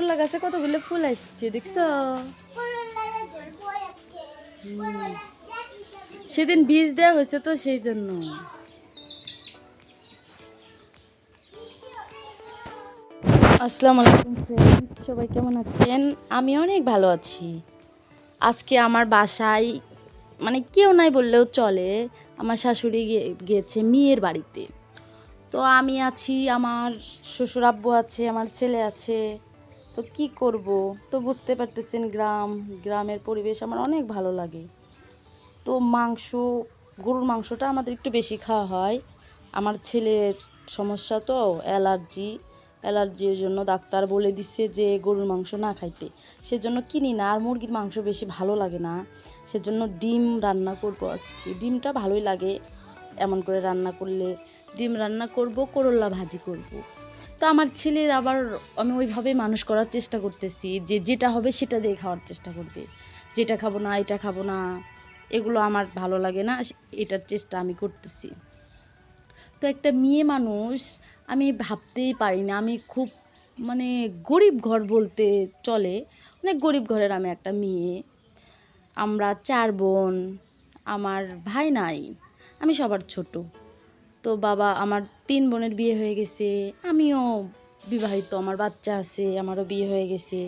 করলা গাছে কতগুলো ফুল আসছে দেখছো? সেদিন বীজ দেওয়া হয়েছে তো সেই জন্য। আসসালামু আলাইকুম ফ্রেন্ড, সবাই কেমন আছেন? আমি অনেক ভালো আছি। আজকে আমার বাসায় মানে কেউ নাই বললেও চলে, আমার শাশুড়ি গিয়েছে মেয়ের বাড়িতে। তো আমি আছি, আমার শ্বশুর আব্বু আছে, আমার ছেলে আছে। তো কি করব, তো বুঝতে পারতেছেন গ্রামের পরিবেশ আমার অনেক ভালো লাগে। তো গরুর মাংসটা আমাদের একটু বেশি খাওয়া হয়। আমার ছেলের সমস্যা তো অ্যালার্জির জন্য ডাক্তার বলে দিচ্ছে যে গরুর মাংস না খাইতে। সেজন্য কিনি না, আর মুরগির মাংস বেশি ভালো লাগে না। সেজন্য ডিম রান্না করব আজকে। ডিমটা ভালোই লাগে এমন করে রান্না করলে। ডিম রান্না করব, করল্লা ভাজি করব। তো আমার ছেলের আবার আমি ওইভাবে মানুষ করার চেষ্টা করতেছি যে যেটা হবে সেটা দিয়ে খাওয়ার চেষ্টা করবে। যেটা খাবো না, এটা খাবো না, এগুলো আমার ভালো লাগে না, এটার চেষ্টা আমি করতেছি। তো একটা মেয়ে মানুষ, আমি ভাবতেই পারি না, আমি খুব মানে গরিব ঘর বলতে চলে, অনেক গরিব ঘরের আমি একটা মেয়ে। আমরা 4 বোন, আমার ভাই নাই, আমি সবার ছোট। তো বাবা আমার 3 বোনের বিয়ে হয়ে গেছে, আমিও বিবাহিত, আমার বাচ্চা আছে, আমারও বিয়ে হয়ে গেছে।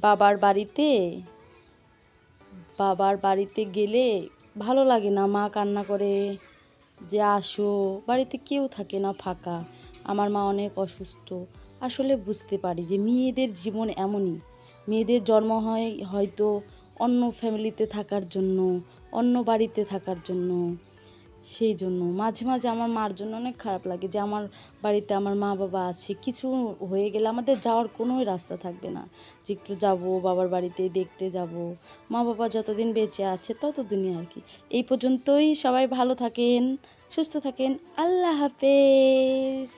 বাবার বাড়িতে বাবার বাড়িতে গেলে ভালো লাগে না, মা কান্না করে যে আসো, বাড়িতে কেউ থাকে না, ফাঁকা। আমার মা অনেক অসুস্থ। আসলে বুঝতে পারি যে মেয়েদের জীবন এমনই। মেয়েদের জন্ম হয় হয়তো অন্য ফ্যামিলিতে থাকার জন্য, অন্য বাড়িতে থাকার জন্য। সেই জন্য মাঝে মাঝে আমার মার জন্য অনেক খারাপ লাগে যে আমার বাড়িতে আমার মা বাবা আছে, কিছু হয়ে গেলে আমাদের যাওয়ার কোনোই রাস্তা থাকবে না যে একটু যাবো বাবার বাড়িতে দেখতে যাব। মা বাবা যতদিন বেঁচে আছে ততদিনই আর কি। এই পর্যন্তই, সবাই ভালো থাকেন, সুস্থ থাকেন, আল্লাহ হাফেজ।